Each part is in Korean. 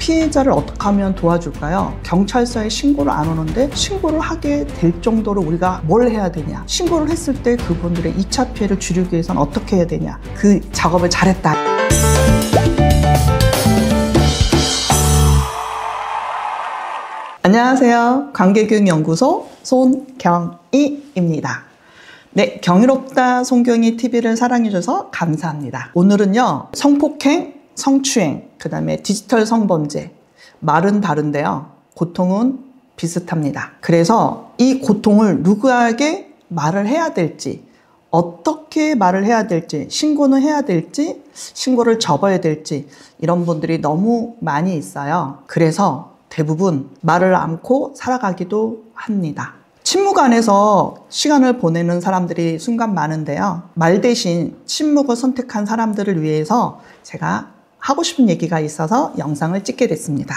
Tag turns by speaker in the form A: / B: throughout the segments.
A: 피해자를 어떻게 하면 도와줄까요? 경찰서에 신고를 안 오는데 신고를 하게 될 정도로 우리가 뭘 해야 되냐? 신고를 했을 때 그분들의 2차 피해를 줄이기 위해서는 어떻게 해야 되냐? 그 작업을 잘했다. 안녕하세요. 관계교육연구소 손경희입니다. 네, 경이롭다 손경희 TV를 사랑해주셔서 감사합니다. 오늘은요, 성폭행, 성추행, 그 다음에 디지털 성범죄, 말은 다른데요, 고통은 비슷합니다. 그래서 이 고통을 누구에게 말을 해야 될지, 어떻게 말을 해야 될지, 신고는 해야 될지, 신고를 접어야 될지, 이런 분들이 너무 많이 있어요. 그래서 대부분 말을 않고 살아가기도 합니다. 침묵 안에서 시간을 보내는 사람들이 순간 많은데요. 말 대신 침묵을 선택한 사람들을 위해서 제가 하고 싶은 얘기가 있어서 영상을 찍게 됐습니다.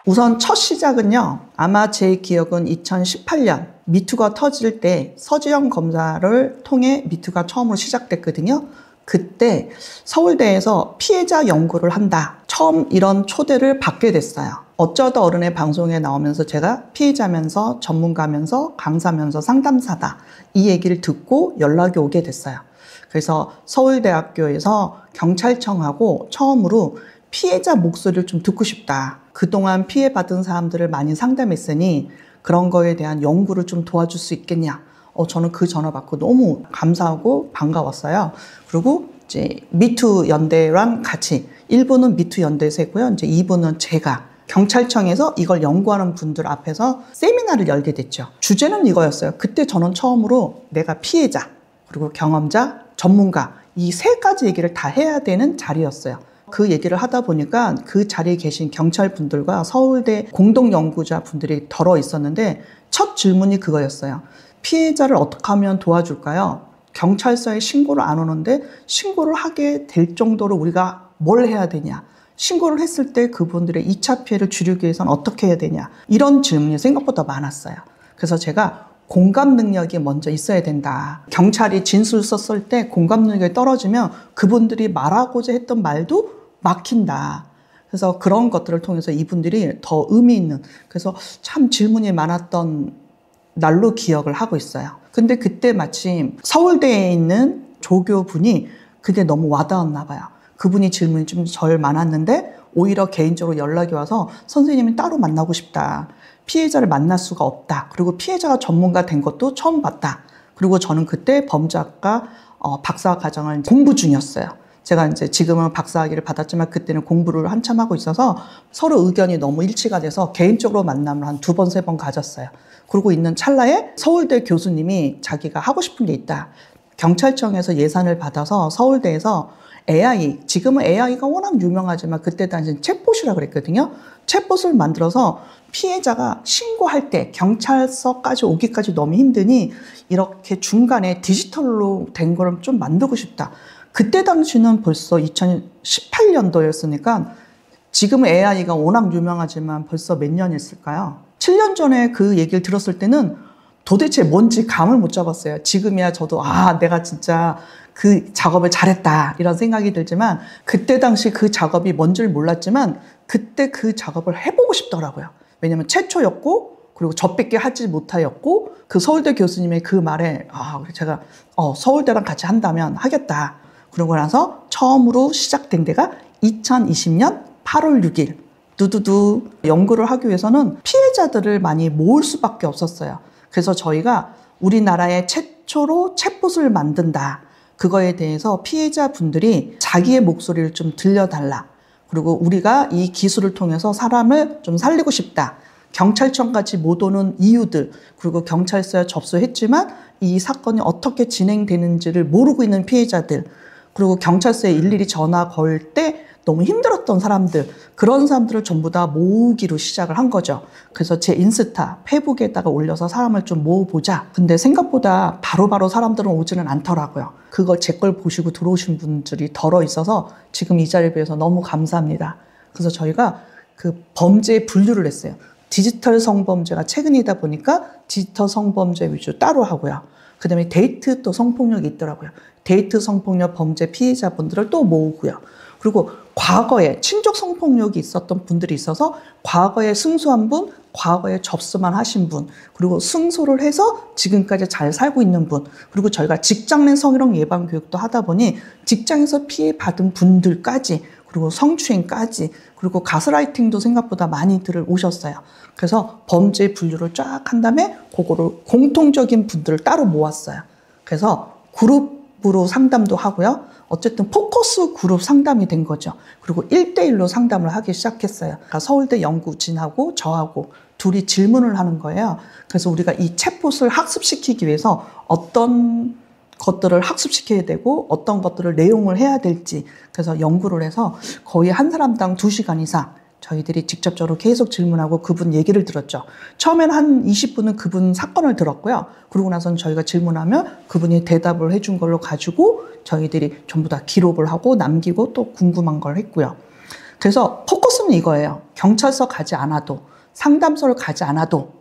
A: 우선 첫 시작은요, 아마 제 기억은 2018년 미투가 터질 때 서지영 검사를 통해 미투가 처음으로 시작됐거든요. 그때 서울대에서 피해자 연구를 한다, 처음 이런 초대를 받게 됐어요. 어쩌다 어른의 방송에 나오면서 제가 피해자면서 전문가면서 강사면서 상담사다, 이 얘기를 듣고 연락이 오게 됐어요. 그래서 서울대학교에서 경찰청하고 처음으로 피해자 목소리를 좀 듣고 싶다, 그동안 피해받은 사람들을 많이 상담했으니 그런 거에 대한 연구를 좀 도와줄 수 있겠냐. 저는 그 전화 받고 너무 감사하고 반가웠어요. 그리고 이제 미투 연대랑 같이 1부는 미투 연대에서 했고요. 이제 2부는 제가 경찰청에서 이걸 연구하는 분들 앞에서 세미나를 열게 됐죠. 주제는 이거였어요. 그때 저는 처음으로 내가 피해자, 그리고 경험자, 전문가, 이 세 가지 얘기를 다 해야 되는 자리였어요. 그 얘기를 하다 보니까 그 자리에 계신 경찰분들과 서울대 공동연구자 분들이 덜어 있었는데 첫 질문이 그거였어요. 피해자를 어떻게 하면 도와줄까요? 경찰서에 신고를 안 오는데 신고를 하게 될 정도로 우리가 뭘 해야 되냐? 신고를 했을 때 그분들의 2차 피해를 줄이기 위해서는 어떻게 해야 되냐? 이런 질문이 생각보다 많았어요. 그래서 제가 공감 능력이 먼저 있어야 된다. 경찰이 진술 썼을 때 공감 능력이 떨어지면 그분들이 말하고자 했던 말도 막힌다. 그래서 그런 것들을 통해서 이분들이 더 의미 있는, 그래서 참 질문이 많았던 날로 기억을 하고 있어요. 근데 그때 마침 서울대에 있는 조교분이 그게 너무 와닿았나 봐요. 그분이 질문이 좀 덜 많았는데 오히려 개인적으로 연락이 와서 선생님이 따로 만나고 싶다. 피해자를 만날 수가 없다. 그리고 피해자가 전문가 된 것도 처음 봤다. 그리고 저는 그때 범죄학과 박사 과정을 공부 중이었어요. 제가 이제 지금은 박사학위를 받았지만 그때는 공부를 한참 하고 있어서 서로 의견이 너무 일치가 돼서 개인적으로 만남을 한 2번, 3번 가졌어요. 그러고 있는 찰나에 서울대 교수님이 자기가 하고 싶은 게 있다. 경찰청에서 예산을 받아서 서울대에서 AI, 지금은 AI가 워낙 유명하지만 그때 당시엔 챗봇이라고 그랬거든요. 챗봇을 만들어서 피해자가 신고할 때 경찰서까지 오기까지 너무 힘드니 이렇게 중간에 디지털로 된 거를 좀 만들고 싶다. 그때 당시는 벌써 2018년도였으니까 지금은 AI가 워낙 유명하지만 벌써 몇 년이 있을까요? 7년 전에 그 얘기를 들었을 때는 도대체 뭔지 감을 못 잡았어요. 지금이야 저도 내가 진짜 그 작업을 잘했다 이런 생각이 들지만 그때 당시 그 작업이 뭔지를 몰랐지만 그때 그 작업을 해보고 싶더라고요. 왜냐면 최초였고 그리고 저밖에 하지 못하였고 그 서울대 교수님의 그 말에 제가 서울대랑 같이 한다면 하겠다. 그러고 나서 처음으로 시작된 데가 2020년 8월 6일 두두두 연구를 하기 위해서는 피해자들을 많이 모을 수밖에 없었어요. 그래서 저희가 우리나라의 최초로 챗봇을 만든다. 그거에 대해서 피해자분들이 자기의 목소리를 좀 들려달라. 그리고 우리가 이 기술을 통해서 사람을 좀 살리고 싶다. 경찰청까지 못 오는 이유들, 그리고 경찰서에 접수했지만 이 사건이 어떻게 진행되는지를 모르고 있는 피해자들, 그리고 경찰서에 일일이 전화 걸 때 너무 힘들었던 사람들, 그런 사람들을 전부 다 모으기로 시작을 한 거죠. 그래서 제 인스타, 페이북에다가 올려서 사람을 좀 모아보자. 근데 생각보다 바로바로 사람들은 오지는 않더라고요. 그걸 제 걸 보시고 들어오신 분들이 덜어 있어서 지금 이 자리에 비해서 너무 감사합니다. 그래서 저희가 그 범죄의 분류를 했어요. 디지털 성범죄가 최근이다 보니까 디지털 성범죄 위주 따로 하고요. 그 다음에 데이트 또 성폭력이 있더라고요. 데이트 성폭력 범죄 피해자분들을 또 모으고요. 그리고 과거에 친족 성폭력이 있었던 분들이 있어서 과거에 승소한 분, 과거에 접수만 하신 분, 그리고 승소를 해서 지금까지 잘 살고 있는 분, 그리고 저희가 직장 내 성희롱 예방 교육도 하다 보니 직장에서 피해받은 분들까지, 그리고 성추행까지, 그리고 가스라이팅도 생각보다 많이들 오셨어요. 그래서 범죄 분류를 쫙 한 다음에 그거를 공통적인 분들을 따로 모았어요. 그래서 그룹으로 상담도 하고요. 어쨌든 포커스 그룹 상담이 된 거죠. 그리고 1대1로 상담을 하기 시작했어요. 그러니까 서울대 연구진하고 저하고 둘이 질문을 하는 거예요. 그래서 우리가 이 챗봇을 학습시키기 위해서 어떤 것들을 학습시켜야 되고 어떤 것들을 내용을 해야 될지 그래서 연구를 해서 거의 한 사람당 2시간 이상 저희들이 직접적으로 계속 질문하고 그분 얘기를 들었죠. 처음에는 한 20분은 그분 사건을 들었고요. 그러고 나서는 저희가 질문하면 그분이 대답을 해준 걸로 가지고 저희들이 전부 다 기록을 하고 남기고 또 궁금한 걸 했고요. 그래서 포커스는 이거예요. 경찰서 가지 않아도 상담소를 가지 않아도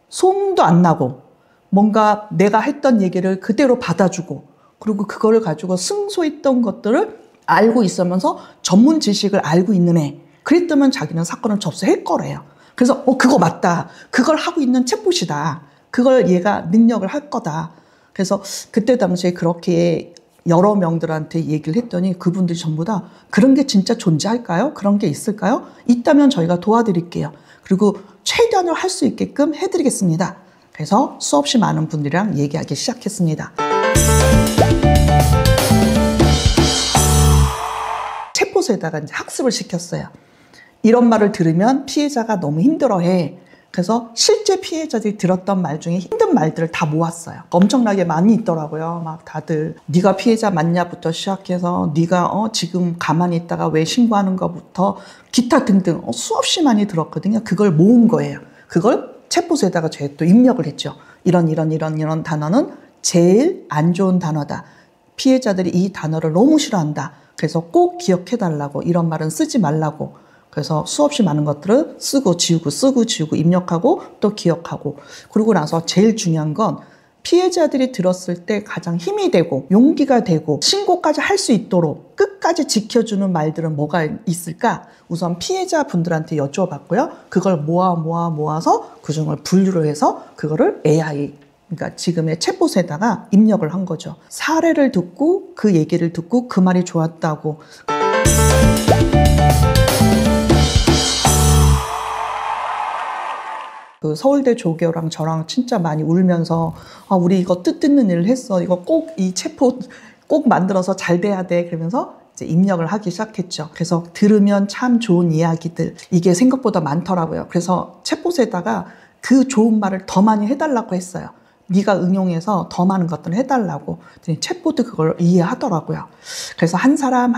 A: 소음도 안 나고 뭔가 내가 했던 얘기를 그대로 받아주고 그리고 그거를 가지고 승소했던 것들을 알고 있으면서 전문 지식을 알고 있는 애. 그랬다면 자기는 사건을 접수할 거래요. 그래서 그거 맞다. 그걸 하고 있는 챗봇이다. 그걸 얘가 능력을 할 거다. 그래서 그때 당시에 그렇게 여러 명들한테 얘기를 했더니 그분들이 전부 다 그런 게 진짜 존재할까요? 그런 게 있을까요? 있다면 저희가 도와드릴게요. 그리고 최대한을 할 수 있게끔 해드리겠습니다. 그래서 수없이 많은 분들이랑 얘기하기 시작했습니다. 챗봇에다가 이제 학습을 시켰어요. 이런 말을 들으면 피해자가 너무 힘들어해. 그래서 실제 피해자들이 들었던 말 중에 힘든 말들을 다 모았어요. 엄청나게 많이 있더라고요. 막 다들 네가 피해자 맞냐부터 시작해서 네가 지금 가만히 있다가 왜 신고하는 거부터 기타 등등 수없이 많이 들었거든요. 그걸 모은 거예요. 그걸 챗봇에다가 제가 또 입력을 했죠. 이런 단어는 제일 안 좋은 단어다. 피해자들이 이 단어를 너무 싫어한다. 그래서 꼭 기억해달라고 이런 말은 쓰지 말라고. 그래서 수없이 많은 것들을 쓰고 지우고 입력하고 또 기억하고 그러고 나서 제일 중요한 건 피해자들이 들었을 때 가장 힘이 되고 용기가 되고 신고까지 할 수 있도록 끝까지 지켜주는 말들은 뭐가 있을까? 우선 피해자분들한테 여쭤봤고요. 그걸 모아서 그중을 분류를 해서 그거를 AI 그러니까 지금의 챗봇에다가 입력을 한 거죠. 사례를 듣고 그 얘기를 듣고 그 말이 좋았다고 그 서울대 조교랑 저랑 진짜 많이 울면서 우리 이거 뜻듣는 일을 했어. 이거 꼭 이 챗봇 꼭 만들어서 잘 돼야 돼. 그러면서 이제 입력을 하기 시작했죠. 그래서 들으면 참 좋은 이야기들 이게 생각보다 많더라고요. 그래서 챗봇에다가 그 좋은 말을 더 많이 해달라고 했어요. 네가 응용해서 더 많은 것들을 해달라고. 챗봇도 그걸 이해하더라고요. 그래서 한 사람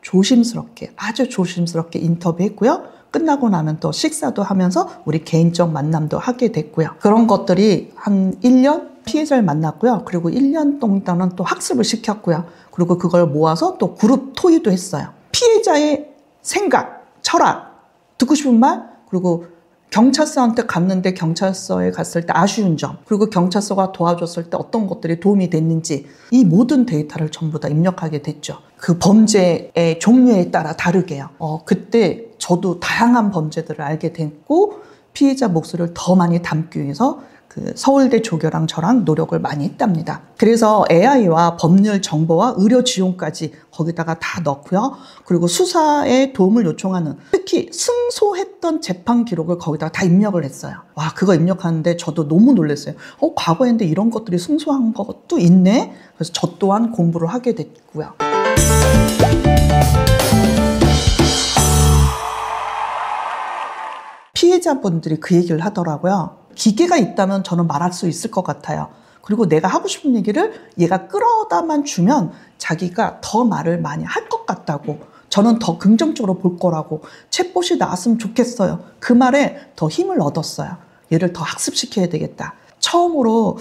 A: 조심스럽게 아주 조심스럽게 인터뷰했고요. 끝나고 나면 또 식사도 하면서 우리 개인적 만남도 하게 됐고요. 그런 것들이 한 1년 피해자를 만났고요. 그리고 1년 동안은 또 학습을 시켰고요. 그리고 그걸 모아서 또 그룹 토의도 했어요. 피해자의 생각, 철학, 듣고 싶은 말, 그리고 경찰서한테 갔는데 경찰서에 갔을 때 아쉬운 점, 그리고 경찰서가 도와줬을 때 어떤 것들이 도움이 됐는지 이 모든 데이터를 전부 다 입력하게 됐죠. 그 범죄의 종류에 따라 다르게요. 그때 저도 다양한 범죄들을 알게 됐고 피해자 목소리를 더 많이 담기 위해서 그 서울대 조교랑 저랑 노력을 많이 했답니다. 그래서 AI와 법률 정보와 의료 지원까지 거기다가 다 넣고요. 그리고 수사에 도움을 요청하는 특히 승소했던 재판 기록을 거기다가 다 입력을 했어요. 와, 그거 입력하는데 저도 너무 놀랐어요. 과거에는데 이런 것들이 승소한 것도 있네? 그래서 저 또한 공부를 하게 됐고요. 피해자분들이 그 얘기를 하더라고요. 기계가 있다면 저는 말할 수 있을 것 같아요. 그리고 내가 하고 싶은 얘기를 얘가 끌어다만 주면 자기가 더 말을 많이 할 것 같다고. 저는 더 긍정적으로 볼 거라고. 챗봇이 나왔으면 좋겠어요. 그 말에 더 힘을 얻었어요. 얘를 더 학습시켜야 되겠다. 처음으로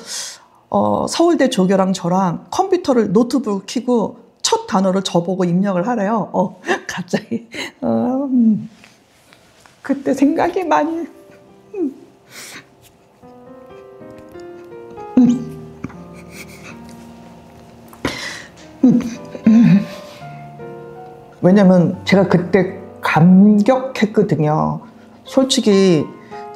A: 서울대 조교랑 저랑 컴퓨터를 노트북 켜고 첫 단어를 저보고 입력을 하래요. 갑자기 그때 생각이 많이 음. 。 . 。 . 。 . 。 . 。 . 。 . 。 . 。 . 。 . 。 . 。 . 。 . 。 . 。 。 . 。 。 . 。 . 。 . 。 . 。 . 。 . 。 . 。 . 。 . 。 . 。 . 。 . 。 . 。 . 왜냐면 제가 그때 감격했거든요. 솔직히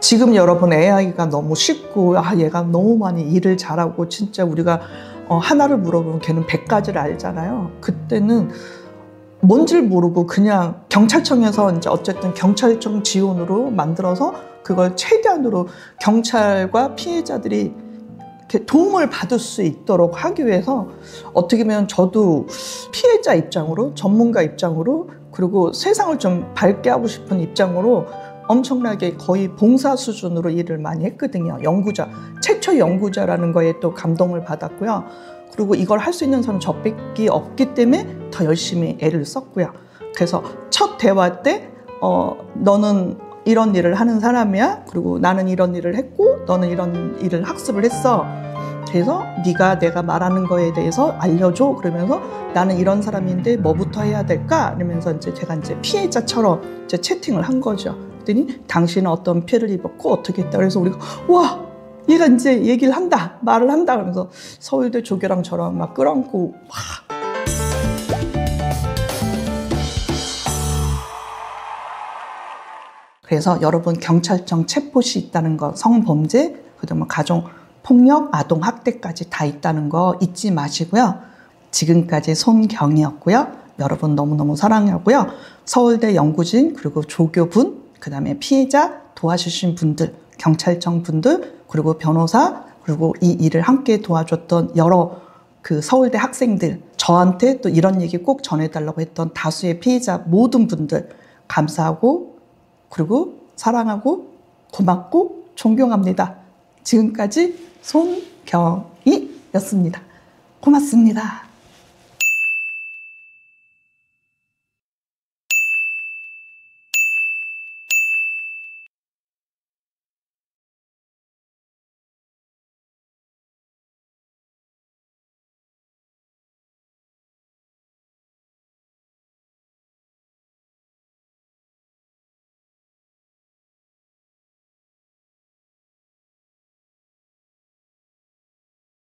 A: 지금 여러분 AI가 너무 쉽고 얘가 너무 많이 일을 잘하고 진짜 우리가 하나를 물어보면 걔는 100가지를 알잖아요. 그때는 뭔지를 모르고 그냥 경찰청에서 이제 어쨌든 경찰청 지원으로 만들어서 그걸 최대한으로 경찰과 피해자들이 이렇게 도움을 받을 수 있도록 하기 위해서 어떻게 보면 저도 피해자 입장으로 전문가 입장으로 그리고 세상을 좀 밝게 하고 싶은 입장으로 엄청나게 거의 봉사 수준으로 일을 많이 했거든요. 연구자, 최초 연구자라는 거에 또 감동을 받았고요. 그리고 이걸 할 수 있는 사람은 저밖에 없기 때문에 더 열심히 애를 썼고요. 그래서 첫 대화 때 너는 이런 일을 하는 사람이야. 그리고 나는 이런 일을 했고 너는 이런 일을 학습을 했어. 그래서 네가 내가 말하는 거에 대해서 알려줘. 그러면서 나는 이런 사람인데 뭐부터 해야 될까? 이러면서 이제 제가 이제 피해자처럼 이제 채팅을 한 거죠. 그랬더니 당신은 어떤 피해를 입었고 어떻게 했다. 그래서 우리가 와, 얘가 이제 얘기를 한다, 말을 한다. 그러면서 서울대 조교랑 저랑 막 끌어안고 막. 그래서 여러분 경찰청 체포시 있다는 거, 성범죄, 그다음에 가정폭력, 아동학대까지 다 있다는 거 잊지 마시고요. 지금까지 손경이었고요. 여러분 너무너무 사랑하고요. 서울대 연구진 그리고 조교분, 그다음에 피해자 도와주신 분들, 경찰청 분들, 그리고 변호사, 그리고 이 일을 함께 도와줬던 여러 그 서울대 학생들, 저한테 또 이런 얘기 꼭 전해달라고 했던 다수의 피해자 모든 분들 감사하고 그리고 사랑하고 고맙고 존경합니다. 지금까지 손경이였습니다. 고맙습니다.